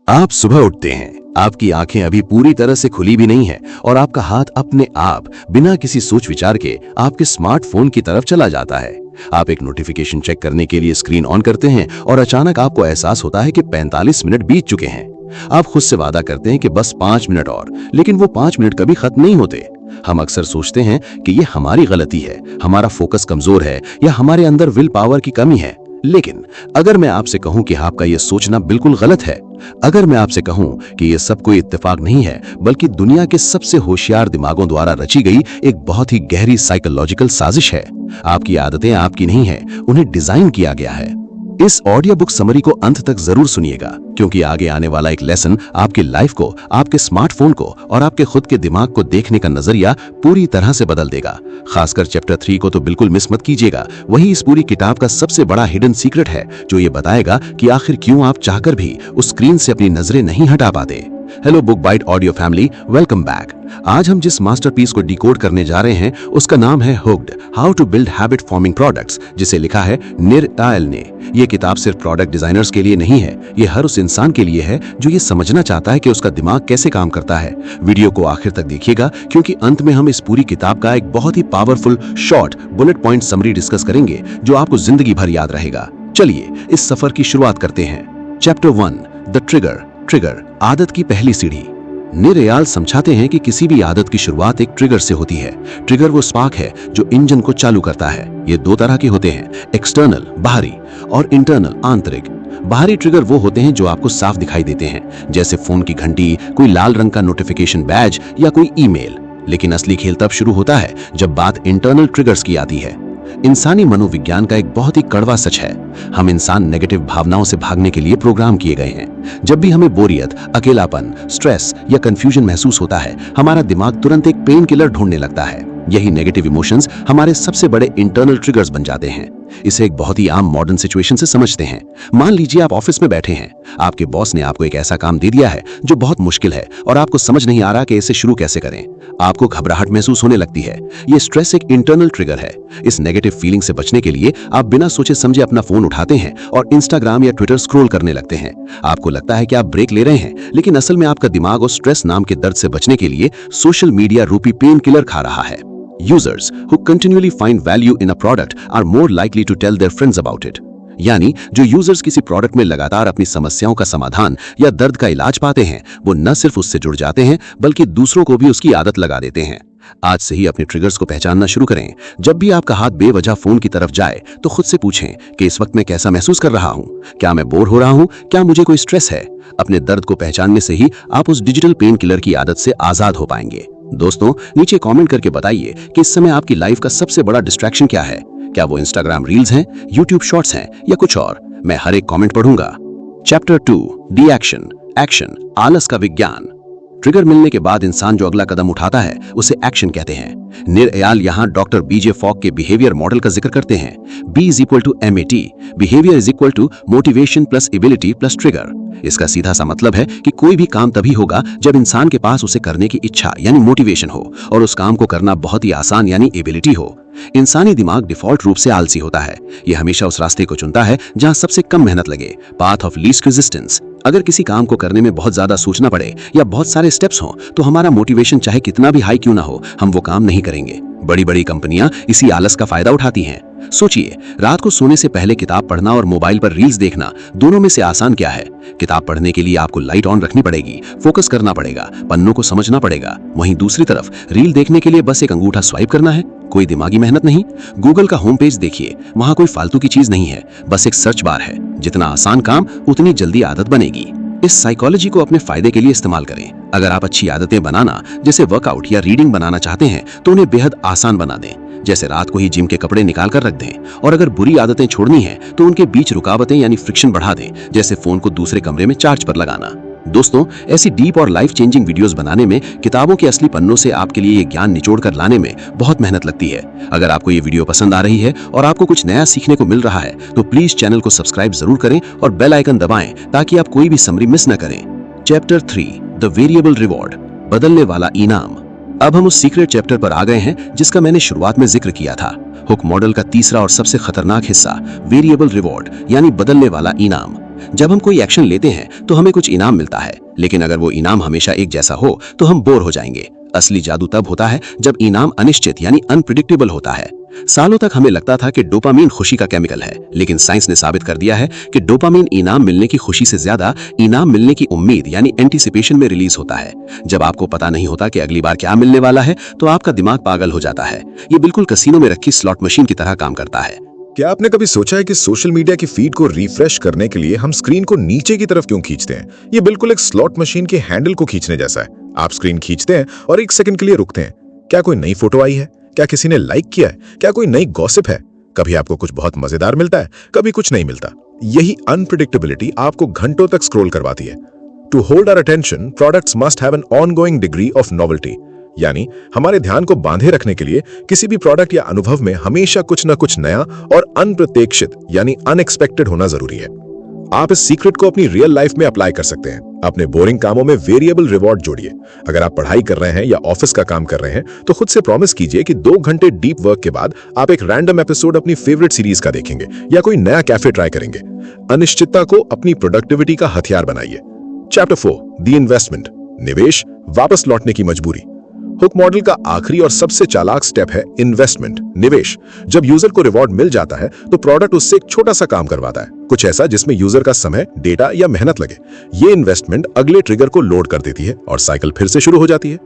आप सुबह उठते हैं, आपकी आंखें अभी पूरी तरह से खुली भी नहीं है और आपका हाथ अपने आप बिना किसी सोच विचार के आपके स्मार्टफोन की तरफ चला जाता है। आप एक नोटिफिकेशन चेक करने के लिए स्क्रीन ऑन करते हैं और अचानक आपको एहसास होता है कि 45 मिनट बीत चुके हैं। आप खुद से वादा करते हैं कि बस 5 मिनट और, लेकिन वो 5 मिनट कभी खत्म नहीं होते। हम अक्सर सोचते हैं कि ये हमारी गलती है, हमारा फोकस कमजोर है या हमारे अंदर विल पावर की कमी है। लेकिन अगर मैं आपसे कहूं कि आपका यह सोचना बिल्कुल गलत है, अगर मैं आपसे कहूं कि यह सब कोई इत्तेफाक नहीं है बल्कि दुनिया के सबसे होशियार दिमागों द्वारा रची गई एक बहुत ही गहरी साइकोलॉजिकल साजिश है। आपकी आदतें आपकी नहीं है, उन्हें डिजाइन किया गया है। इस ऑडियो बुक समरी को अंत तक जरूर सुनिएगा, क्योंकि आगे आने वाला एक लेसन आपकी लाइफ को, आपके स्मार्टफोन को और आपके खुद के दिमाग को देखने का नजरिया पूरी तरह से बदल देगा। खासकर चैप्टर 3 को तो बिल्कुल मिस मत कीजिएगा। वही इस पूरी किताब का सबसे बड़ा हिडन सीक्रेट है, जो ये बताएगा कि आखिर क्यों आप चाहकर भी उस स्क्रीन से अपनी नजरें नहीं हटा पाते। Hello Book bite Audio family, welcome back. आज हम जिस मास्टरपीस को डिकोड करने जा रहे हैं उसका नाम है Hooked, how to build habit forming products, जिसे लिखा है निर टायल ने। ये किताब सिर्फ प्रोडक्ट डिजाइनर्स के लिए नहीं है, ये हर उस इंसान के लिए है जो ये समझना चाहता है कि उसका दिमाग कैसे काम करता है। वीडियो को आखिर तक देखिएगा, क्योंकि अंत में हम इस पूरी किताब का एक बहुत ही powerful short bullet point summary discuss करेंगे, जो आपको जिंदगी भर याद रहेगा। चलिए इस सफर की शुरुआत करते हैं। चैप्टर 1, द ट्रिगर, आदत की पहली सीढ़ी। निरयाल समझाते हैं कि किसी भी आदत की शुरुआत एक ट्रिगर से होती है। ट्रिगर वो स्पार्क है जो इंजन को चालू करता है। ये दो तरह के होते हैं, एक्सटर्नल बाहरी और इंटरनल आंतरिक। बाहरी ट्रिगर वो होते हैं जो आपको साफ दिखाई देते हैं, जैसे फोन की घंटी, कोई लाल रंग का नोटिफिकेशन बैज या कोई ईमेल। लेकिन असली खेल तब शुरू होता है जब बात इंटरनल ट्रिगर्स की आती है। इंसानी मनोविज्ञान का एक बहुत ही कड़वा सच है, हम इंसान नेगेटिव भावनाओं से भागने के लिए प्रोग्राम किए गए हैं। जब भी हमें बोरियत, अकेलापन, स्ट्रेस या कंफ्यूजन महसूस होता है, हमारा दिमाग तुरंत एक पेन किलर ढूंढने लगता है। यही नेगेटिव इमोशंस हमारे सबसे बड़े इंटरनल ट्रिगर्स बन जाते हैं। इसे एक बहुत ही आम मॉडर्न सिचुएशन से समझते हैं। मान लीजिए आप ऑफिस में बैठे हैं, आपके बॉस ने आपको एक ऐसा काम दे दिया है जो बहुत मुश्किल है और आपको समझ नहीं आ रहा कि इसे शुरू कैसे करें। आपको घबराहट महसूस होने लगती है। ये स्ट्रेस एक इंटरनल ट्रिगर है। इस नेगेटिव फीलिंग से बचने के लिए आप बिना सोचे समझे अपना फोन उठाते हैं और इंस्टाग्राम या ट्विटर स्क्रॉल करने लगते हैं। आपको लगता है कि आप ब्रेक ले रहे हैं, लेकिन असल में आपका दिमाग उस स्ट्रेस नाम के दर्द से बचने के लिए सोशल मीडिया रूपी पेन किलर खा रहा है। Users who continually find value in a product are more likely to tell their friends about it. यानी जो यूजर्स किसी प्रोडक्ट में लगातार अपनी समस्याओं का समाधान या दर्द का इलाज पाते हैं, वो न सिर्फ उससे जुड़ जाते हैं बल्कि दूसरों को भी उसकी आदत लगा देते हैं। आज से ही अपने ट्रिगर्स को पहचानना शुरू करें। जब भी आपका हाथ बेवजह फोन की तरफ जाए तो खुद से पूछें कि इस वक्त मैं कैसा महसूस कर रहा हूं। क्या मैं बोर हो रहा हूं? क्या मुझे कोई स्ट्रेस है? अपने दर्द को पहचानने से ही आप उस डिजिटल पेन किलर की आदत से आजाद हो पाएंगे। दोस्तों, नीचे कमेंट करके बताइए कि इस समय आपकी लाइफ का सबसे बड़ा डिस्ट्रैक्शन क्या है। क्या वो इंस्टाग्राम रील्स हैं, यूट्यूब शॉर्ट्स हैं या कुछ और? मैं हर एक कमेंट पढ़ूंगा। चैप्टर 2, डी एक्शन, आलस का विज्ञान। ट्रिगर मिलने के बाद इंसान जो अगला कदम उठाता है उसे एक्शन कहते हैं। निरयाल यहाँ डॉक्टर बीजे फॉक के बिहेवियर मॉडल का जिक्र करते हैं। B is equal to MAT, behaviour is equal to motivation plus ability plus trigger. इसका सीधा सा मतलब है कि कोई भी काम तभी होगा जब इंसान के पास उसे करने की इच्छा यानी मोटिवेशन हो और उस काम को करना बहुत ही आसान यानी एबिलिटी हो। इंसानी दिमाग डिफॉल्ट रूप से आलसी होता है। यह हमेशा उस रास्ते को चुनता है जहां सबसे कम मेहनत लगे, पाथ ऑफ लीस्ट रेजिस्टेंस। अगर किसी काम को करने में बहुत ज्यादा सोचना पड़े या बहुत सारे स्टेप्स हों, तो हमारा मोटिवेशन चाहे कितना भी हाई क्यों ना हो, हम वो काम नहीं करेंगे। बड़ी बड़ी कंपनियां इसी आलस का फायदा उठाती हैं। सोचिए, रात को सोने से पहले किताब पढ़ना और मोबाइल पर रील्स देखना, दोनों में से आसान क्या है? किताब पढ़ने के लिए आपको लाइट ऑन रखनी पड़ेगी, फोकस करना पड़ेगा, पन्नों को समझना पड़ेगा। वहीं दूसरी तरफ रील देखने के लिए बस एक अंगूठा स्वाइप करना है, कोई दिमागी मेहनत नहीं। गूगल का होम पेज देखिए, वहां कोई फालतू की चीज नहीं है, बस एक सर्च बार है। जितना आसान काम उतनी जल्दी आदत बनेगी। इस साइकोलॉजी को अपने फायदे के लिए इस्तेमाल करें। अगर आप अच्छी आदतें बनाना, जैसे वर्कआउट या रीडिंग बनाना चाहते हैं, तो उन्हें बेहद आसान बना दें। जैसे रात को ही जिम के कपड़े निकाल कर रख दें। और अगर बुरी आदतें छोड़नी है तो उनके बीच रुकावटें यानी फ्रिक्शन बढ़ा दें, जैसे फोन को दूसरे कमरे में चार्ज पर लगाना। दोस्तों, ऐसी डीप और लाइफ चेंजिंग वीडियोस बनाने में किताबों के असली पन्नों से आपके लिए ये ज्ञान निचोड़ कर लाने में बहुत मेहनत लगती है। अगर आपको ये वीडियो पसंद आ रही है और आपको कुछ नया सीखने को मिल रहा है, तो प्लीज चैनल को सब्सक्राइब जरूर करें और बेल आइकन दबाएं ताकि आप कोई भी समरी मिस न करें। चैप्टर 3, द वेरिएबल रिवॉर्ड, बदलने वाला इनाम। अब हम उस सीक्रेट चैप्टर पर आ गए हैं जिसका मैंने शुरुआत में जिक्र किया था। हुक मॉडल का तीसरा और सबसे खतरनाक हिस्सा, वेरिएबल रिवॉर्ड यानी बदलने वाला इनाम। जब हम कोई एक्शन लेते हैं तो हमें कुछ इनाम मिलता है, लेकिन अगर वो इनाम हमेशा एक जैसा हो तो हम बोर हो जाएंगे। असली जादू तब होता है जब इनाम अनिश्चित यानी अनप्रिडिक्टेबल होता है। सालों तक हमें लगता था कि डोपामीन खुशी का केमिकल है, लेकिन साइंस ने साबित कर दिया है कि डोपामीन इनाम मिलने की खुशी से ज्यादा इनाम मिलने की उम्मीद यानी एंटीसिपेशन में रिलीज होता है। जब आपको पता नहीं होता कि अगली बार क्या मिलने वाला है तो आपका दिमाग पागल हो जाता है। ये बिल्कुल कसीनो में रखी स्लॉट मशीन की तरह काम करता है। क्या आपने कभी सोचा है कि सोशल मीडिया की फीड को रिफ्रेश करने के लिए हम स्क्रीन को नीचे की तरफ क्यों खींचते हैं? ये बिल्कुल एक स्लॉट मशीन के हैंडल को खींचने जैसा है। आप स्क्रीन खींचते हैं और 1 सेकंड के लिए रुकते हैं। क्या कोई नई फोटो आई है? क्या किसी ने लाइक किया है? क्या कोई नई गॉसिप है? कभी आपको कुछ बहुत मजेदार मिलता है, कभी कुछ नहीं मिलता। यही अनप्रिडिक्टेबिलिटी आपको घंटों तक स्क्रॉल करवाती है। To hold our attention, products must have an ongoing degree of novelty, यानी हमारे ध्यान को बांधे रखने के लिए किसी भी प्रोडक्ट या अनुभव में हमेशा कुछ न कुछ नया और अनप्रत्याशित यानी अनएक्सपेक्टेड होना जरूरी है। आप इस सीक्रेट को अपनी रियल लाइफ में अप्लाई कर सकते हैं। अपने बोरिंग कामों में वेरिएबल रिवॉर्ड जोड़िए। अगर आप पढ़ाई कर रहे हैं या ऑफिस का काम कर रहे हैं तो खुद से प्रॉमिस कीजिए कि 2 घंटे डीप वर्क के बाद आप एक रैंडम एपिसोड अपनी फेवरेट सीरीज का देखेंगे या कोई नया कैफे ट्राई करेंगे। अनिश्चितता को अपनी प्रोडक्टिविटी का हथियार बनाइए। चैप्टर 4, द इन्वेस्टमेंट, निवेश, वापस लौटने की मजबूरी। हुक मॉडल का आखिरी और सबसे चालाक स्टेप है इन्वेस्टमेंट, निवेश। जब यूजर को रिवॉर्ड मिल जाता है तो प्रोडक्ट उससे एक छोटा सा काम करवाता है, कुछ ऐसा जिसमें यूजर का समय, डेटा या मेहनत लगे। ये इन्वेस्टमेंट अगले ट्रिगर को लोड कर देती है और साइकिल फिर से शुरू हो जाती है।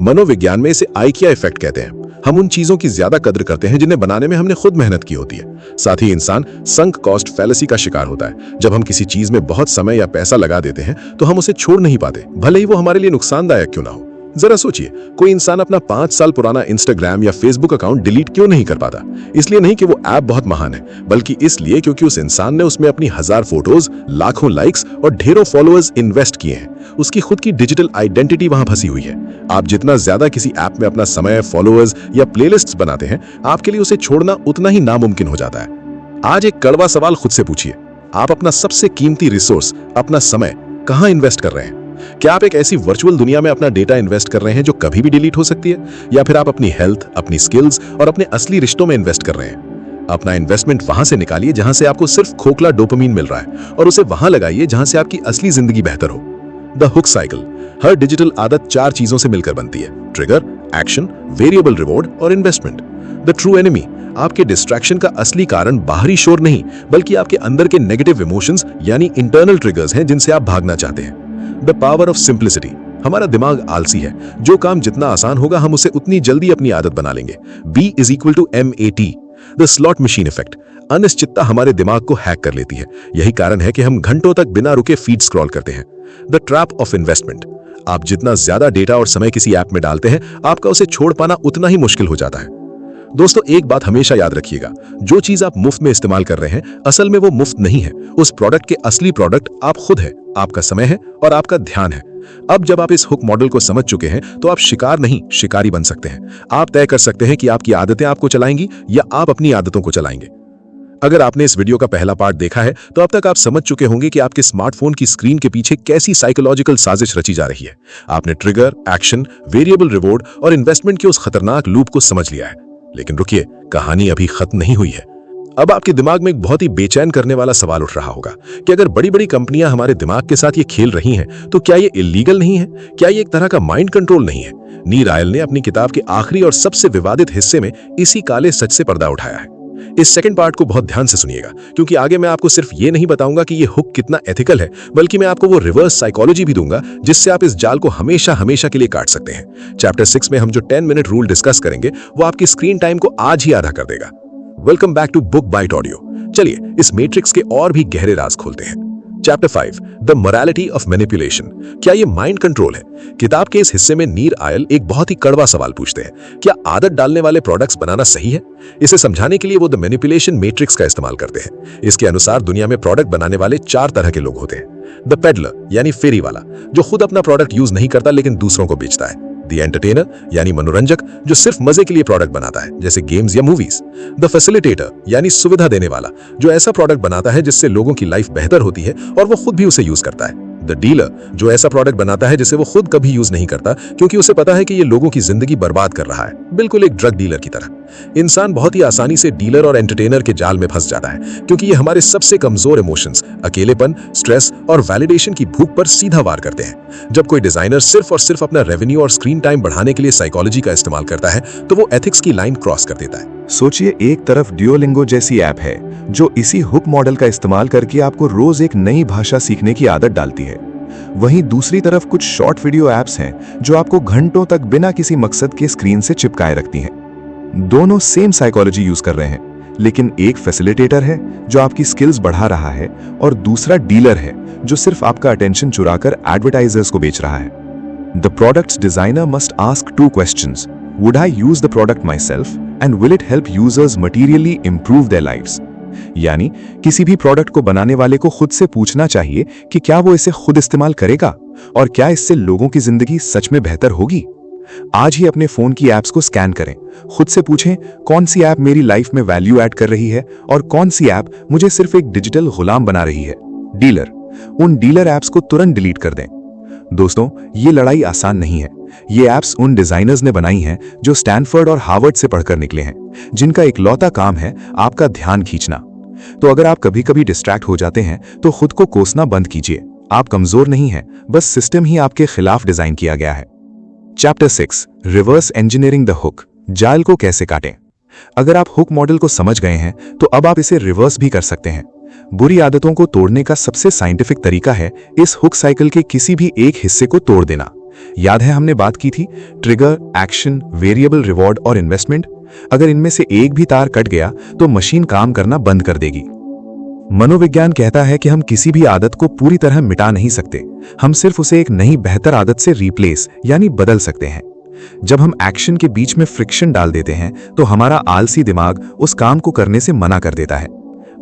मनोविज्ञान में इसे आइकिया इफेक्ट कहते हैं। हम उन चीजों की ज्यादा कद्र करते हैं जिन्हें बनाने में हमने खुद मेहनत की होती है। साथ ही इंसान संक कॉस्ट फैलेसी का शिकार होता है। जब हम किसी चीज में बहुत समय या पैसा लगा देते हैं तो हम उसे छोड़ नहीं पाते, भले ही वो हमारे लिए नुकसानदायक क्यों ना हो। जरा सोचिए, कोई इंसान अपना 5 साल पुराना इंस्टाग्राम या फेसबुक अकाउंट डिलीट क्यों नहीं कर पाता? इसलिए नहीं कि वो ऐप बहुत महान है, बल्कि इसलिए क्योंकि उस इंसान ने उसमें अपनी 1000 फोटोज, लाखों लाइक्स और ढेरों फॉलोअर्स इन्वेस्ट किए हैं। उसकी खुद की डिजिटल आइडेंटिटी वहां फंसी हुई है। आप जितना ज्यादा किसी ऐप में अपना समय, फॉलोअर्स या प्लेलिस्ट्स बनाते हैं, आपके लिए उसे छोड़ना उतना ही नामुमकिन हो जाता है। आज एक कड़वा सवाल खुद से पूछिए, आप अपना सबसे कीमती रिसोर्स, अपना समय, कहां इन्वेस्ट कर रहे हैं? क्या आप एक ऐसी वर्चुअल दुनिया में अपना डेटा इन्वेस्ट कर रहे हैं जो कभी भी डिलीट हो सकती है, या फिर आप अपनी हेल्थ, अपनी स्किल्स और अपने असली रिश्तों में इन्वेस्ट कर रहे हैं? अपना इन्वेस्टमेंट वहां से निकालिए जहां से आपको सिर्फ खोखला डोपामीन मिल रहा है और उसे वहां लगाइए जहां से आपकी असली जिंदगी बेहतर हो। The hook cycle. Her digital आदत 4 चीजों से मिलकर बनती है: ट्रिगर, एक्शन, वेरिएबल रिवॉर्ड और इन्वेस्टमेंट। The true enemy. आपके डिस्ट्रैक्शन का असली कारण बाहरी शोर नहीं, बल्कि आपके अंदर के नेगेटिव इमोशंस यानी इंटरनल ट्रिगर्स हैं जिनसे आप भागना चाहते हैं। The power of simplicity. हमारा दिमाग आलसी है। जो काम जितना आसान होगा हम उसे उतनी जल्दी अपनी आदत बना लेंगे। B = MAT। The slot machine effect. अनिश्चितता हमारे दिमाग को हैक कर लेती है। यही कारण है कि हम घंटों तक बिना रुके फीड स्क्रॉल करते हैं। The trap of investment. आप जितना ज्यादा डेटा और समय किसी ऐप में डालते हैं, आपका उसे छोड़ पाना उतना ही मुश्किल हो जाता है। दोस्तों, एक बात हमेशा याद रखिएगा, जो चीज आप मुफ्त में इस्तेमाल कर रहे हैं, असल में वो मुफ्त नहीं है। उस प्रोडक्ट के असली प्रोडक्ट आप खुद है, आपका समय है और आपका ध्यान है। अब जब आप इस हुक मॉडल को समझ चुके हैं तो आप शिकार नहीं, शिकारी बन सकते हैं। आप तय कर सकते हैं कि आपकी आदतें आपको चलाएंगी या आप अपनी आदतों को चलाएंगे। अगर आपने इस वीडियो का पहला पार्ट देखा है तो अब तक आप समझ चुके होंगे कि आपके स्मार्टफोन की स्क्रीन के पीछे कैसी साइकोलॉजिकल साजिश रची जा रही है। आपने ट्रिगर, एक्शन, वेरिएबल रिवॉर्ड और इन्वेस्टमेंट के उस खतरनाक लूप को समझ लिया है। लेकिन रुकिए, कहानी अभी खत्म नहीं हुई है। अब आपके दिमाग में एक बहुत ही बेचैन करने वाला सवाल उठ रहा होगा कि अगर बड़ी बड़ी कंपनियां हमारे दिमाग के साथ ये खेल रही हैं, तो क्या ये इलीगल नहीं है? क्या ये एक तरह का माइंड कंट्रोल नहीं है? नीर आयल ने अपनी किताब के आखिरी और सबसे विवादित हिस्से में इसी काले सच से पर्दा उठाया है। इस सेकंड पार्ट को बहुत ध्यान से सुनिएगा, क्योंकि आगे मैं आपको सिर्फ ये नहीं बताऊंगा कि ये हुक कितना एथिकल है, बल्कि मैं आपको वो रिवर्स साइकोलॉजी भी दूंगा जिससे आप इस जाल को हमेशा हमेशा के लिए काट सकते हैं। चैप्टर 6 में हम जो 10 मिनट रूल डिस्कस करेंगे वो आपकी स्क्रीन टाइम को आज ही आधा कर देगा। Welcome back to book bite Audio. चलिए इस मैट्रिक्स के और भी गहरे राज खोलते हैं। Chapter 5, the morality of manipulation. क्या ये माइंड कंट्रोल है? किताब के इस हिस्से में नीर आयल एक बहुत ही कड़वा सवाल पूछते हैं, क्या आदत डालने वाले प्रोडक्ट्स बनाना सही है? इसे समझाने के लिए वो द मैनिपुलेशन मैट्रिक्स का इस्तेमाल करते हैं। इसके अनुसार दुनिया में प्रोडक्ट बनाने वाले 4 तरह के लोग होते हैं। द पेडलर यानी फेरी वाला, जो खुद अपना प्रोडक्ट यूज नहीं करता लेकिन दूसरों को बेचता है। द एंटरटेनर यानी मनोरंजक जो सिर्फ मजे के लिए प्रोडक्ट बनाता है जैसे गेम्स या मूवीज। द फैसिलिटेटर यानी सुविधा देने वाला जो ऐसा प्रोडक्ट बनाता है जिससे लोगों की लाइफ बेहतर होती है और वो खुद भी उसे यूज करता है। द डीलर जो ऐसा प्रोडक्ट बनाता है जिसे वो खुद कभी यूज नहीं करता क्योंकि उसे पता है कि ये लोगों की जिंदगी बर्बाद कर रहा है, बिल्कुल एक ड्रग डीलर की तरह। इंसान बहुत ही आसानी से डीलर और एंटरटेनर के जाल में फंस जाता है क्योंकि ये हमारे सबसे कमजोर इमोशंस, अकेलेपन, स्ट्रेस और वैलिडेशन की भूख पर सीधा वार करते हैं। जब कोई डिजाइनर सिर्फ और सिर्फ अपना रेवेन्यू और स्क्रीन टाइम बढ़ाने के लिए साइकोलॉजी का इस्तेमाल करता है तो वो एथिक्स की लाइन क्रॉस कर देता है। सोचिए, एक तरफ ड्यूओलिंगो जैसी ऐप है जो इसी हुक मॉडल का इस्तेमाल करके आपको रोज एक नई भाषा सीखने की आदत डालती है। वहीं दूसरी तरफ कुछ शॉर्ट वीडियो ऐप्स हैं जो आपको घंटों तक बिना किसी मकसद के स्क्रीन से चिपकाए रखती हैं। दोनों सेम साइकोलॉजी यूज कर रहे हैं, लेकिन एक फैसिलिटेटर है जो आपकी स्किल्स बढ़ा रहा है और दूसरा डीलर है जो सिर्फ आपका अटेंशन चुराकर एडवर्टाइजर्स को बेच रहा है। The products designer must ask 2 questions. Would I use the product myself and will it help users materially improve their lives? यानी किसी भी प्रोडक्ट को बनाने वाले को खुद से पूछना चाहिए कि क्या वो इसे खुद इस्तेमाल करेगा और क्या इससे लोगों की जिंदगी सच में बेहतर होगी। आज ही अपने फोन की एप्स को स्कैन करें, खुद से पूछें कौन सी ऐप मेरी लाइफ में वैल्यू ऐड कर रही है और कौन सी ऐप मुझे सिर्फ एक डिजिटल गुलाम बना रही है। डीलर, उन डीलर ऐप्स को तुरंत डिलीट कर दें। दोस्तों, ये लड़ाई आसान नहीं है। ये ऐप्स उन डिजाइनर्स ने बनाई हैं जो स्टैनफोर्ड और हार्वर्ड से पढ़कर निकले हैं, जिनका इकलौता काम है आपका ध्यान खींचना। तो अगर आप कभी कभी डिस्ट्रैक्ट हो जाते हैं तो खुद को कोसना बंद कीजिए। आप कमजोर नहीं हैं, बस सिस्टम ही आपके खिलाफ डिजाइन किया गया है। Chapter 6, reverse engineering the hook, जाल को कैसे काटें। अगर आप हुक मॉडल को समझ गए हैं तो अब आप इसे रिवर्स भी कर सकते हैं। बुरी आदतों को तोड़ने का सबसे साइंटिफिक तरीका है इस हुक साइकिल के किसी भी एक हिस्से को तोड़ देना। याद है हमने बात की थी ट्रिगर, एक्शन, वेरिएबल रिवॉर्ड और इन्वेस्टमेंट। अगर इनमें से एक भी तार कट गया तो मशीन काम करना बंद कर देगी। मनोविज्ञान कहता है कि हम किसी भी आदत को पूरी तरह मिटा नहीं सकते, हम सिर्फ उसे एक नई बेहतर आदत से रिप्लेस यानी बदल सकते हैं। जब हम एक्शन के बीच में फ्रिक्शन डाल देते हैं तो हमारा आलसी दिमाग उस काम को करने से मना कर देता है।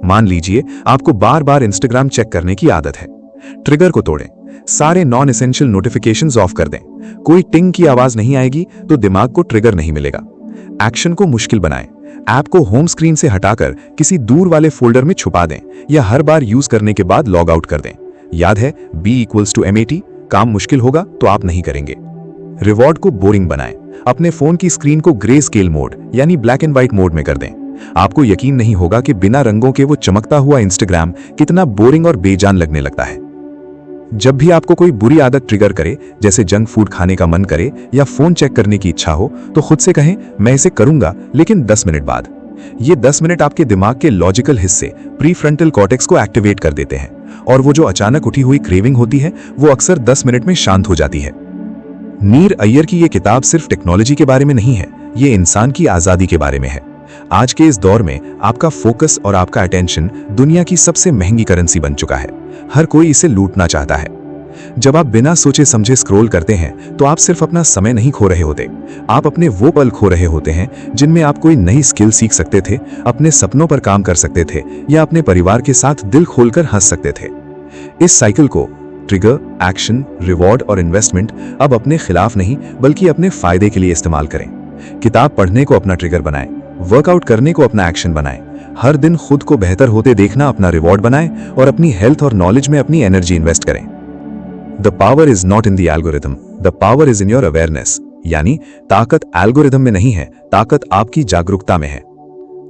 मान लीजिए आपको बार बार इंस्टाग्राम चेक करने की आदत है। ट्रिगर को तोड़ें, सारे नॉन एसेंशियल नोटिफिकेशंस ऑफ कर दें। कोई टिंग की आवाज नहीं आएगी तो दिमाग को ट्रिगर नहीं मिलेगा। एक्शन को मुश्किल बनाएं, ऐप को होम स्क्रीन से हटाकर किसी दूर वाले फोल्डर में छुपा दें या हर बार यूज करने के बाद लॉग आउट कर दें। याद है B=MAT, काम मुश्किल होगा तो आप नहीं करेंगे। रिवॉर्ड को बोरिंग बनाएं, अपने फोन की स्क्रीन को ग्रे स्केल मोड यानी ब्लैक एंड व्हाइट मोड में कर दें। आपको यकीन नहीं होगा कि बिना रंगों के वो चमकता हुआ इंस्टाग्राम कितना बोरिंग और बेजान लगने लगता है। जब भी आपको कोई बुरी आदत ट्रिगर करे, जैसे जंक फूड खाने का मन करे या फोन चेक करने की इच्छा हो, तो खुद से कहें मैं इसे करूंगा लेकिन 10 मिनट बाद। ये 10 मिनट आपके दिमाग के लॉजिकल हिस्से प्रीफ्रंटल कॉर्टेक्स को एक्टिवेट कर देते हैं और वो जो अचानक उठी हुई क्रेविंग होती है वो अक्सर 10 मिनट में शांत हो जाती है। नीर अय्यर की ये किताब सिर्फ टेक्नोलॉजी के बारे में नहीं है, ये इंसान की आजादी के बारे में है। आज के इस दौर में आपका फोकस और आपका अटेंशन दुनिया की सबसे महंगी करेंसी बन चुका है। हर कोई इसे लूटना चाहता है। जब आप बिना सोचे समझे स्क्रॉल करते हैं तो आप सिर्फ अपना समय नहीं खो रहे होते, आप अपने वो पल खो रहे होते हैं जिनमें आप कोई नई स्किल सीख सकते थे, अपने सपनों पर काम कर सकते थे या अपने परिवार के साथ दिल खोलकर हंस सकते थे। इस साइकिल को ट्रिगर, एक्शन, रिवॉर्ड और इन्वेस्टमेंट अब अपने खिलाफ नहीं बल्कि अपने फायदे के लिए इस्तेमाल करें। किताब पढ़ने को अपना ट्रिगर बनाएं, वर्कआउट करने को अपना एक्शन बनाएं, हर दिन खुद को बेहतर होते देखना अपना रिवॉर्ड बनाएं और अपनी हेल्थ और नॉलेज में अपनी एनर्जी इन्वेस्ट करें। The power is not in the algorithm, the power is in your awareness. यानी ताकत एल्गोरिथम में नहीं है, ताकत आपकी जागरूकता में है।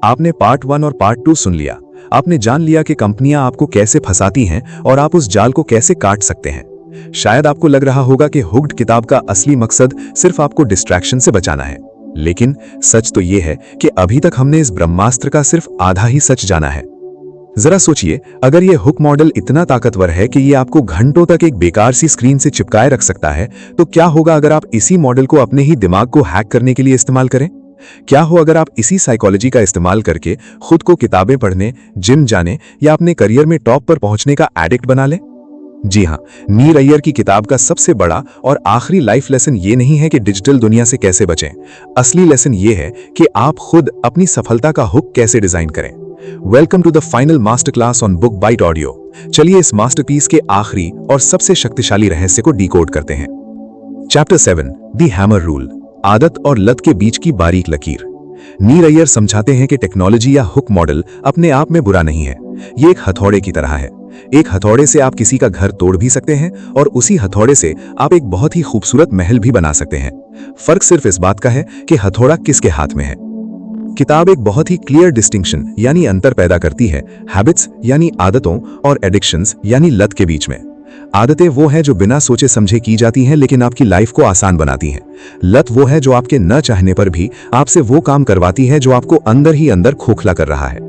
आपने पार्ट 1 और पार्ट 2 सुन लिया। आपने जान लिया कि कंपनियां आपको कैसे फंसाती हैं और आप उस जाल को कैसे काट सकते हैं। शायद आपको लग रहा होगा कि हुक्ड किताब का असली मकसद सिर्फ आपको डिस्ट्रैक्शन से बचाना है, लेकिन सच तो यह है कि अभी तक हमने इस ब्रह्मास्त्र का सिर्फ आधा ही सच जाना है। जरा सोचिए, अगर यह हुक मॉडल इतना ताकतवर है कि यह आपको घंटों तक एक बेकार सी स्क्रीन से चिपकाए रख सकता है, तो क्या होगा अगर आप इसी मॉडल को अपने ही दिमाग को हैक करने के लिए इस्तेमाल करें? क्या हो अगर आप इसी साइकोलॉजी का इस्तेमाल करके खुद को किताबें पढ़ने, जिम जाने या अपने करियर में टॉप पर पहुंचने का एडिक्ट बना लें? जी हां, नीर अय्यर की किताब का सबसे बड़ा और आखिरी लाइफ लेसन ये नहीं है कि डिजिटल दुनिया से कैसे बचें। असली लेसन ये है कि आप खुद अपनी सफलता का हुक कैसे डिजाइन करें। Welcome to the final master class on Book bite Audio. चलिए इस मास्टरपीस के आखिरी और सबसे शक्तिशाली रहस्य को डिकोड करते हैं। चैप्टर 7 दी हैमर रूल, आदत और लत के बीच की बारीक लकीर। नीर अय्यर समझाते हैं कि टेक्नोलॉजी या हुक मॉडल अपने आप में बुरा नहीं है, ये एक हथौड़े की तरह है। एक हथौड़े से आप किसी का घर तोड़ भी सकते हैं और उसी हथौड़े से आप एक बहुत ही खूबसूरत महल भी बना सकते हैं। फर्क सिर्फ इस बात का है कि हथौड़ा किसके हाथ में है। किताब एक बहुत ही क्लियर डिस्टिंक्शन यानी अंतर पैदा करती है हैबिट्स यानी आदतों और एडिक्शंस यानी लत के बीच में। आदतें वो है जो बिना सोचे समझे की जाती हैं लेकिन आपकी लाइफ को आसान बनाती हैं। लत वो है जो आपके न चाहने पर भी आपसे वो काम करवाती है जो आपको अंदर ही अंदर खोखला कर रहा है।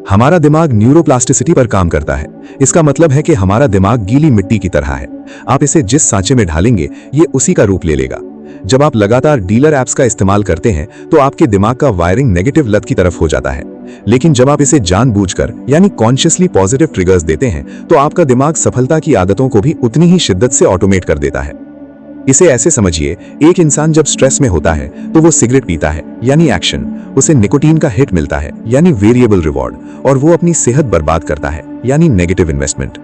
हमारा दिमाग न्यूरोप्लास्टिसिटी पर काम करता है। इसका मतलब है कि हमारा दिमाग गीली मिट्टी की तरह है। आप इसे जिस सांचे में ढालेंगे ये उसी का रूप ले लेगा। जब आप लगातार डीलर ऐप्स का इस्तेमाल करते हैं तो आपके दिमाग का वायरिंग नेगेटिव लत की तरफ हो जाता है, लेकिन जब आप इसे जानबूझकर यानी कॉन्शियसली पॉजिटिव ट्रिगर्स देते हैं तो आपका दिमाग सफलता की आदतों को भी उतनी ही शिद्दत से ऑटोमेट कर देता है। इसे ऐसे समझिए, एक इंसान जब स्ट्रेस में होता है तो वो सिगरेट पीता है यानी एक्शन, उसे निकोटीन का हिट मिलता है यानी वेरिएबल रिवॉर्ड, और वो अपनी सेहत बर्बाद करता है यानी नेगेटिव इन्वेस्टमेंट।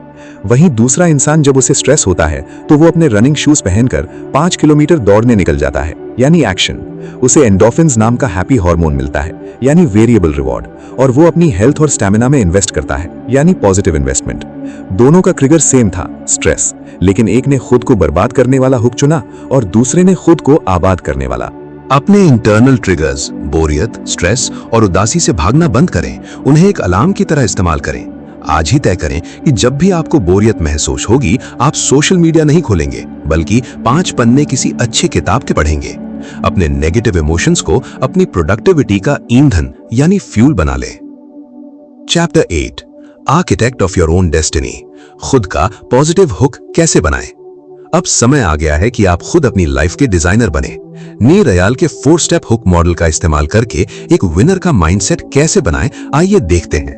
वहीं दूसरा इंसान जब उसे स्ट्रेस होता है तो वो अपने रनिंग शूज पहनकर 5 किलोमीटर दौड़ने निकल जाता है यानी एक्शन, उसे एंडोर्फिन्स नाम का हैप्पी हार्मोन मिलता है यानी वेरिएबल रिवॉर्ड, और वो अपनी हेल्थ और स्टैमिना में इन्वेस्ट करता है यानी पॉजिटिव इन्वेस्टमेंट। दोनों का ट्रिगर सेम था, स्ट्रेस, लेकिन एक ने खुद को बर्बाद करने वाला हुक चुना और दूसरे ने खुद को आबाद करने वाला। अपने इंटरनल ट्रिगर्स, बोरियत, स्ट्रेस और उदासी से भागना बंद करें, उन्हें एक अलार्म की तरह इस्तेमाल करें। आज ही तय करें कि जब भी आपको बोरियत महसूस होगी आप सोशल मीडिया नहीं खोलेंगे बल्कि 5 पन्ने किसी अच्छी किताब के पढ़ेंगे। अपने नेगेटिव इमोशंस को अपनी प्रोडक्टिविटी का ईंधन यानी फ्यूल बना लें। Chapter 8 architect of your own destiny, खुद का पॉजिटिव हुक कैसे बनाएं। अब समय आ गया है कि आप खुद अपनी लाइफ के डिजाइनर बने। नीर अय्यर के 4 स्टेप हुक मॉडल का इस्तेमाल करके एक विनर का माइंडसेट कैसे बनाएं, आइए देखते हैं।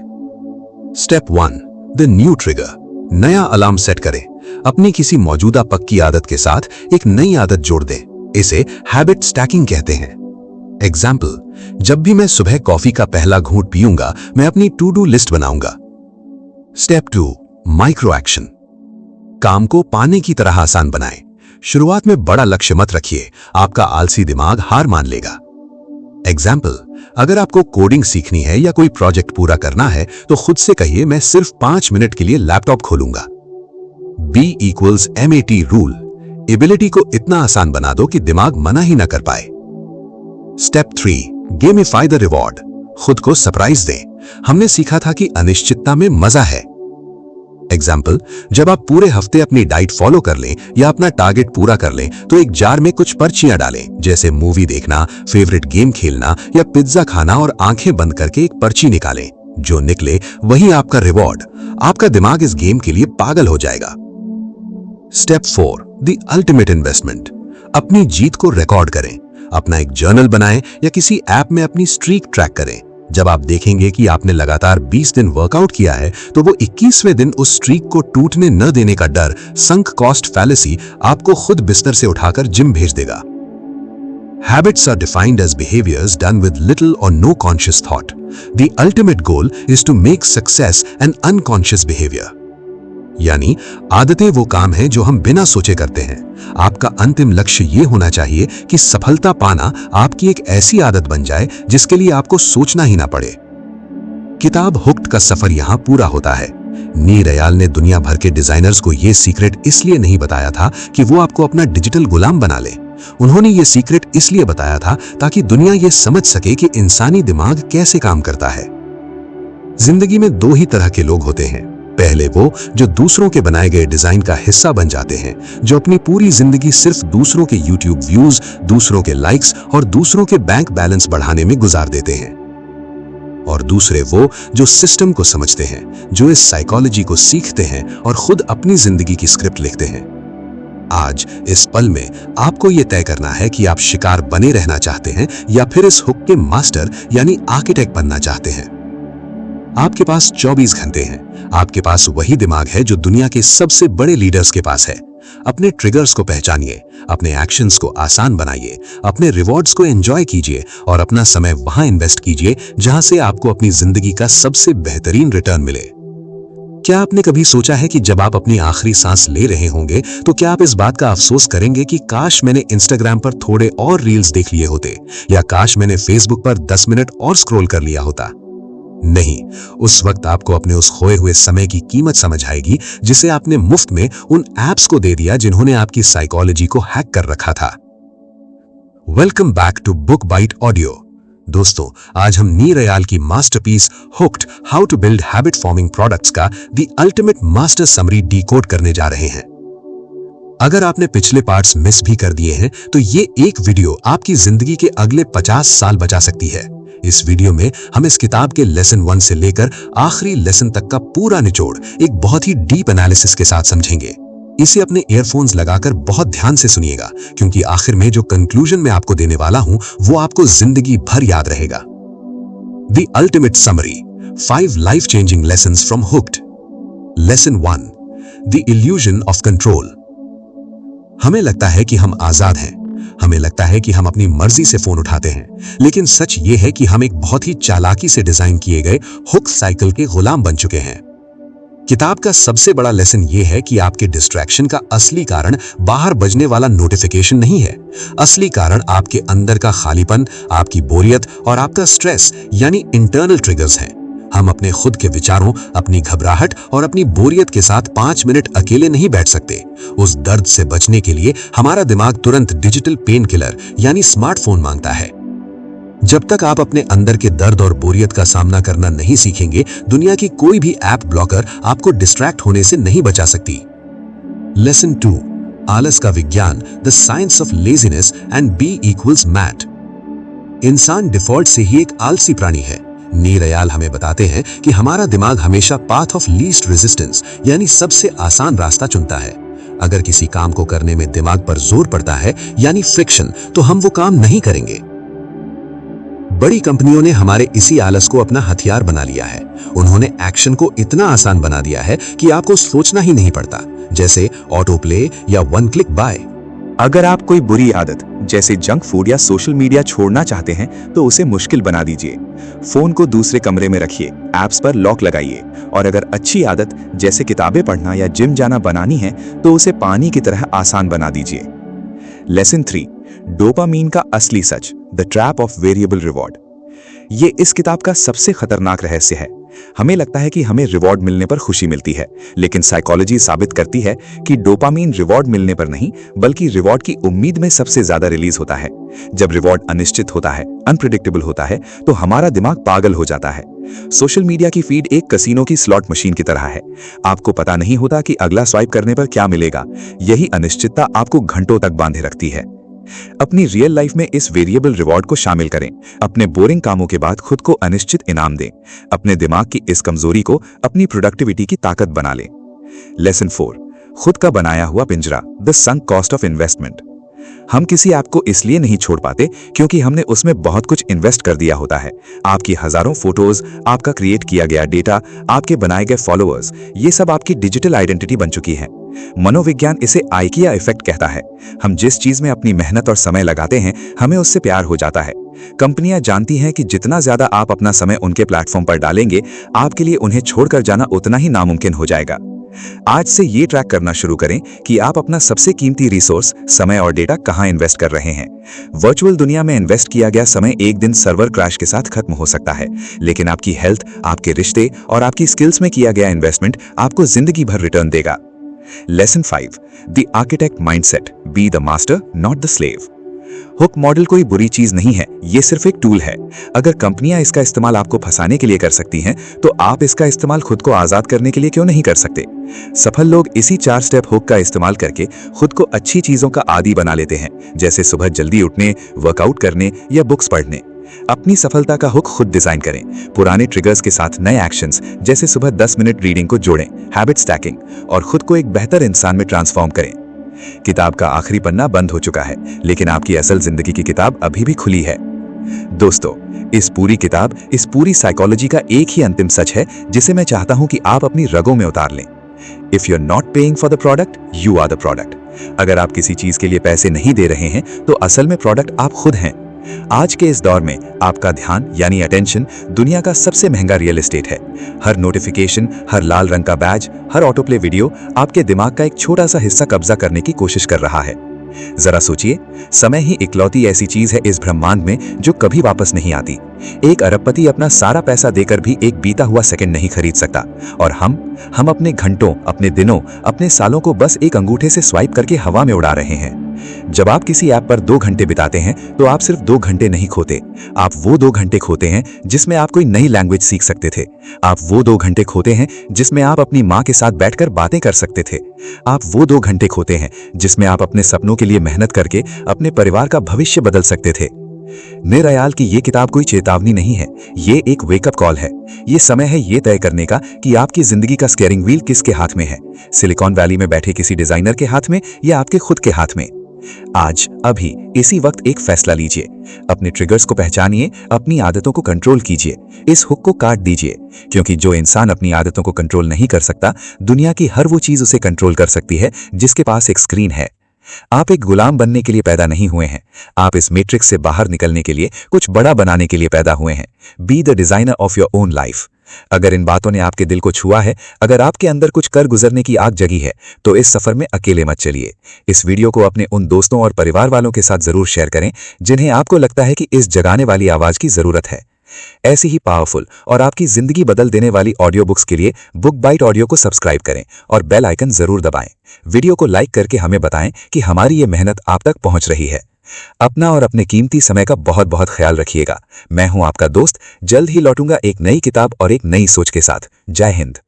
स्टेप 1 द न्यू ट्रिगर, नया अलार्म सेट करें। अपनी किसी मौजूदा पक्की आदत के साथ एक नई आदत जोड़ दें। इसे हैबिट स्टैकिंग कहते हैं। एग्जाम्पल, जब भी मैं सुबह कॉफी का पहला घूंट पीऊंगा मैं अपनी टू डू लिस्ट बनाऊंगा। स्टेप 2 माइक्रो एक्शन, काम को पाने की तरह आसान बनाएं। शुरुआत में बड़ा लक्ष्य मत रखिए, आपका आलसी दिमाग हार मान लेगा। एग्जाम्पल, अगर आपको कोडिंग सीखनी है या कोई प्रोजेक्ट पूरा करना है तो खुद से कहिए मैं सिर्फ 5 मिनट के लिए लैपटॉप खोलूंगा। B = MAT रूल, एबिलिटी को इतना आसान बना दो कि दिमाग मना ही ना कर पाए। स्टेप 3 गेमिफाई द रिवॉर्ड, खुद को सरप्राइज दें। हमने सीखा था कि अनिश्चितता में मजा है। एग्जाम्पल, जब आप पूरे हफ्ते अपनी डाइट फॉलो कर लें या अपना टारगेट पूरा कर लें तो एक जार में कुछ पर्चियां डालें, जैसे मूवी देखना, फेवरेट गेम खेलना या पिज्जा खाना, और आंखें बंद करके एक पर्ची निकालें। जो निकले वही आपका रिवॉर्ड। आपका दिमाग इस गेम के लिए पागल हो जाएगा। स्टेप 4 द अल्टीमेट इन्वेस्टमेंट, अपनी जीत को रिकॉर्ड करें। अपना एक जर्नल बनाएं या किसी ऐप में अपनी स्ट्रीक ट्रैक करें। जब आप देखेंगे कि आपने लगातार 20 दिन वर्कआउट किया है तो वो 21वें दिन उस स्ट्रीक को टूटने न देने का डर, संक कॉस्ट फैलेसी, आपको खुद बिस्तर से उठाकर जिम भेज देगा। Habits are defined as behaviors done with little or no conscious thought. The ultimate goal is to make success an unconscious behavior. यानी आदतें वो काम है जो हम बिना सोचे करते हैं। आपका अंतिम लक्ष्य ये होना चाहिए कि सफलता पाना आपकी एक ऐसी आदत बन जाए जिसके लिए आपको सोचना ही ना पड़े। किताब हुक्ड का सफर यहाँ पूरा होता है। नीर अय्यर ने दुनिया भर के डिजाइनर्स को ये सीक्रेट इसलिए नहीं बताया था कि वो आपको अपना डिजिटल गुलाम बना ले। उन्होंने ये सीक्रेट इसलिए बताया था ताकि दुनिया ये समझ सके कि इंसानी दिमाग कैसे काम करता है। जिंदगी में 2 ही तरह के लोग होते हैं। पहले वो जो दूसरों के बनाए गए डिजाइन का हिस्सा बन जाते हैं, जो अपनी पूरी जिंदगी सिर्फ दूसरों के YouTube व्यूज, दूसरों के लाइक्स और दूसरों के बैंक बैलेंस बढ़ाने में गुजार देते हैं। और दूसरे वो जो सिस्टम को समझते हैं, जो इस साइकोलॉजी को सीखते हैं और खुद अपनी जिंदगी की स्क्रिप्ट लिखते हैं। आज इस पल में आपको यह तय करना है कि आप शिकार बने रहना चाहते हैं या फिर इस हुक के मास्टर यानी आर्किटेक्ट बनना चाहते हैं। आपके पास 24 घंटे हैं। आपके पास वही दिमाग है जो दुनिया के सबसे बड़े लीडर्स के पास है। अपने ट्रिगर्स को पहचानिए, अपने एक्शंस को आसान बनाइए, अपने रिवॉर्ड्स को एंजॉय कीजिए और अपना समय वहां इन्वेस्ट कीजिए जहां से आपको अपनी जिंदगी का सबसे बेहतरीन रिटर्न मिले। क्या आपने कभी सोचा है कि जब आप अपनी आखिरी सांस ले रहे होंगे तो क्या आप इस बात का अफसोस करेंगे कि काश मैंने इंस्टाग्राम पर थोड़े और रील्स देख लिए होते, या काश मैंने फेसबुक पर 10 मिनट और स्क्रॉल कर लिया होता? नहीं, उस वक्त आपको अपने उस खोए हुए समय की कीमत समझ आएगी जिसे आपने मुफ्त में उन एप्स को दे दिया जिन्होंने आपकी साइकोलॉजी को हैक कर रखा था। Welcome back to book bite audio. दोस्तों, आज हम नीर अयाल की masterpiece hooked how to build habit forming products का the ultimate master summary decode करने जा रहे हैं। अगर आपने पिछले पार्ट्स मिस भी कर दिए हैं तो ये एक वीडियो आपकी जिंदगी के अगले 50 साल बचा सकती है। इस वीडियो में हम इस किताब के लेसन 1 से लेकर आखिरी लेसन तक का पूरा निचोड़ एक बहुत ही डीप एनालिसिस के साथ समझेंगे। इसे अपने ईयरफोन्स लगाकर बहुत ध्यान से सुनिएगा, क्योंकि आखिर में जो कंक्लूजन मैं आपको देने वाला हूं वो आपको जिंदगी भर याद रहेगा। The ultimate summary, 5 life changing lessons from hooked. Lesson 1, the illusion of control. हमें लगता है कि हम आजाद हैं, हमें लगता है कि हम अपनी मर्जी से फोन उठाते हैं, लेकिन सच ये है कि हम एक बहुत ही चालाकी से डिजाइन किए गए हुक साइकिल के गुलाम बन चुके हैं। किताब का सबसे बड़ा लेसन ये है कि आपके डिस्ट्रैक्शन का असली कारण बाहर बजने वाला नोटिफिकेशन नहीं है। असली कारण आपके अंदर का खालीपन, आपकी बोरियत और आपका स्ट्रेस यानी इंटरनल ट्रिगर्स हैं। हम अपने खुद के विचारों, अपनी घबराहट और अपनी बोरियत के साथ 5 मिनट अकेले नहीं बैठ सकते। उस दर्द से बचने के लिए हमारा दिमाग तुरंत डिजिटल पेन किलर यानी स्मार्टफोन मांगता है। जब तक आप अपने अंदर के दर्द और बोरियत का सामना करना नहीं सीखेंगे, दुनिया की कोई भी ऐप ब्लॉकर आपको डिस्ट्रैक्ट होने से नहीं बचा सकती। लेसन 2, आलस का विज्ञान, the science of laziness and B equals MAT. इंसान डिफॉल्ट से ही एक आलसी प्राणी है। नीर अयाल हमें बताते हैं कि हमारा दिमाग हमेशा पाथ ऑफ लीस्ट रेजिस्टेंस यानी सबसे आसान रास्ता चुनता है। अगर किसी काम को करने में दिमाग पर जोर पड़ता है यानी फ्रिक्शन, तो हम वो काम नहीं करेंगे। बड़ी कंपनियों ने हमारे इसी आलस को अपना हथियार बना लिया है। उन्होंने एक्शन को इतना आसान बना दिया है कि आपको सोचना ही नहीं पड़ता, जैसे ऑटो प्ले या 1 क्लिक बाय। अगर आप कोई बुरी आदत जैसे जंक फूड या सोशल मीडिया छोड़ना चाहते हैं तो उसे मुश्किल बना दीजिए। फोन को दूसरे कमरे में रखिए, ऐप्स पर लॉक लगाइए, और अगर अच्छी आदत जैसे किताबें पढ़ना या जिम जाना बनानी है तो उसे पानी की तरह आसान बना दीजिए। लेसन 3, डोपामीन का असली सच, the trap of variable reward. ये इस किताब का सबसे खतरनाक रहस्य है। हमें लगता है कि हमें रिवॉर्ड मिलने पर खुशी मिलती है, लेकिन साइकोलॉजी साबित करती है कि डोपामीन रिवॉर्ड मिलने पर नहीं, बल्कि रिवॉर्ड की उम्मीद में सबसे ज्यादा रिलीज होता है। जब रिवॉर्ड अनिश्चित होता है, अनप्रेडिक्टेबल होता है, तो हमारा दिमाग पागल हो जाता है। सोशल मीडिया की फीड एक कसीनो की स्लॉट मशीन की तरह है। आपको पता नहीं होता कि अगला स्वाइप करने पर क्या मिलेगा। यही अनिश्चितता आपको घंटों तक बांधे रखती है। अपनी रियल लाइफ में इस वेरिएबल रिवॉर्ड को शामिल करें। अपने बोरिंग कामों के बाद खुद को अनिश्चित इनाम दें। अपने दिमाग की इस कमजोरी को अपनी प्रोडक्टिविटी की ताकत बना लें। लेसन 4, खुद का बनाया हुआ पिंजरा, the sunk cost of investment. हम किसी ऐप को इसलिए नहीं छोड़ पाते क्योंकि हमने उसमें बहुत कुछ इन्वेस्ट कर दिया होता है। आपकी हजारों फोटोज, आपका क्रिएट किया गया डेटा, आपके बनाए गए फॉलोअर्स, ये सब आपकी डिजिटल आइडेंटिटी बन चुकी है। मनोविज्ञान इसे आइकिया इफेक्ट कहता है। हम जिस चीज में अपनी मेहनत और समय लगाते हैं, हमें उससे प्यार हो जाता है। कंपनियां जानती हैं कि जितना ज्यादा आप अपना समय उनके प्लेटफॉर्म पर डालेंगे, आपके लिए उन्हें छोड़कर जाना उतना ही नामुमकिन हो जाएगा। आज से ये ट्रैक करना शुरू करें कि आप अपना सबसे कीमती रिसोर्स, समय और डेटा कहां इन्वेस्ट कर रहे हैं। वर्चुअल दुनिया में इन्वेस्ट किया गया समय एक दिन सर्वर क्रैश के साथ खत्म हो सकता है, लेकिन आपकी हेल्थ, आपके रिश्ते और आपकी स्किल्स में किया गया इन्वेस्टमेंट आपको जिंदगी भर रिटर्न देगा। Lesson 5, the architect mindset, be the master not the slave. Hook model कोई बुरी चीज नहीं है, ये सिर्फ एक टूल है। अगर कंपनियां इसका इस्तेमाल आपको फंसाने के लिए कर सकती हैं, तो आप इसका इस्तेमाल खुद को आजाद करने के लिए क्यों नहीं कर सकते? सफल लोग इसी 4 स्टेप हुक का इस्तेमाल करके खुद को अच्छी चीजों का आदी बना लेते हैं, जैसे सुबह जल्दी उठने, वर्कआउट करने या बुक्स पढ़ने। अपनी सफलता का हुक खुद डिजाइन करें। पुराने ट्रिगर्स के साथ नए एक्शंस, जैसे सुबह 10 मिनट रीडिंग को जोड़ें, हैबिट स्टैकिंग, और खुद को एक बेहतर इंसान में ट्रांसफॉर्म करें। किताब का आखिरी पन्ना बंद हो चुका है, लेकिन आपकी असल जिंदगी की किताब अभी भी खुली है। दोस्तों, इस पूरी किताब, इस पूरी साइकोलॉजी का एक ही अंतिम सच है जिसे मैं चाहता हूं कि आप अपनी रगों में उतार लें। If you are not paying for the product, you are the product. अगर आप किसी चीज के लिए पैसे नहीं दे रहे हैं, तो असल में प्रोडक्ट आप खुद हैं। आज के इस दौर में आपका ध्यान यानी अटेंशन दुनिया का सबसे महंगा रियल एस्टेट है। हर नोटिफिकेशन, हर लाल रंग का बैज, हर ऑटोप्ले वीडियो आपके दिमाग का एक छोटा सा हिस्सा कब्जा करने की कोशिश कर रहा है। जरा सोचिए, समय ही इकलौती ऐसी चीज है इस ब्रह्मांड में जो कभी वापस नहीं आती। एक अरबपति अपना सारा पैसा देकर भी एक बीता हुआ सेकंड नहीं खरीद सकता, और हम अपने घंटों, अपने दिनों, अपने सालों को बस एक अंगूठे से स्वाइप करके हवा में उड़ा रहे हैं। जब आप किसी ऐप पर 2 घंटे बिताते हैं तो आप सिर्फ 2 घंटे नहीं खोते, आप वो 2 घंटे खोते हैं जिसमें आप कोई नई लैंग्वेज सीख सकते थे। आप वो 2 घंटे खोते हैं जिसमें आप अपनी माँ के साथ बैठकर बातें कर सकते थे। आप वो 2 घंटे खोते हैं जिसमें आप अपने सपनों के लिए मेहनत करके अपने परिवार का भविष्य बदल सकते थे। निरयाल की ये किताब कोई चेतावनी नहीं है, ये एक वेकअप कॉल है। ये समय है ये तय करने का कि आपकी जिंदगी का स्टीयरिंग व्हील किसके हाथ में है, सिलिकॉन वैली में बैठे किसी डिजाइनर के हाथ में या आपके खुद के हाथ में। आज, अभी, इसी वक्त एक फैसला लीजिए। अपने ट्रिगर्स को पहचानिए, अपनी आदतों को कंट्रोल कीजिए, इस हुक को काट दीजिए, क्योंकि जो इंसान अपनी आदतों को कंट्रोल नहीं कर सकता, दुनिया की हर वो चीज उसे कंट्रोल कर सकती है जिसके पास एक स्क्रीन है। आप एक गुलाम बनने के लिए पैदा नहीं हुए हैं, आप इस मैट्रिक्स से बाहर निकलने के लिए, कुछ बड़ा बनाने के लिए पैदा हुए हैं। Be the designer of your own life. अगर इन बातों ने आपके दिल को छुआ है, अगर आपके अंदर कुछ कर गुजरने की आग जगी है, तो इस सफर में अकेले मत चलिए। इस वीडियो को अपने उन दोस्तों और परिवार वालों के साथ जरूर शेयर करें जिन्हें आपको लगता है कि इस जगाने वाली आवाज की जरूरत है। ऐसी ही पावरफुल और आपकी जिंदगी बदल देने वाली ऑडियो बुक्स के लिए बुक बाइट ऑडियो को सब्सक्राइब करें और बेल आइकन जरूर दबाएं। वीडियो को लाइक करके हमें बताएं कि हमारी ये मेहनत आप तक पहुंच रही है। अपना और अपने कीमती समय का बहुत बहुत ख्याल रखिएगा। मैं हूं आपका दोस्त, जल्द ही लौटूंगा एक नई किताब और एक नई सोच के साथ। जय हिंद।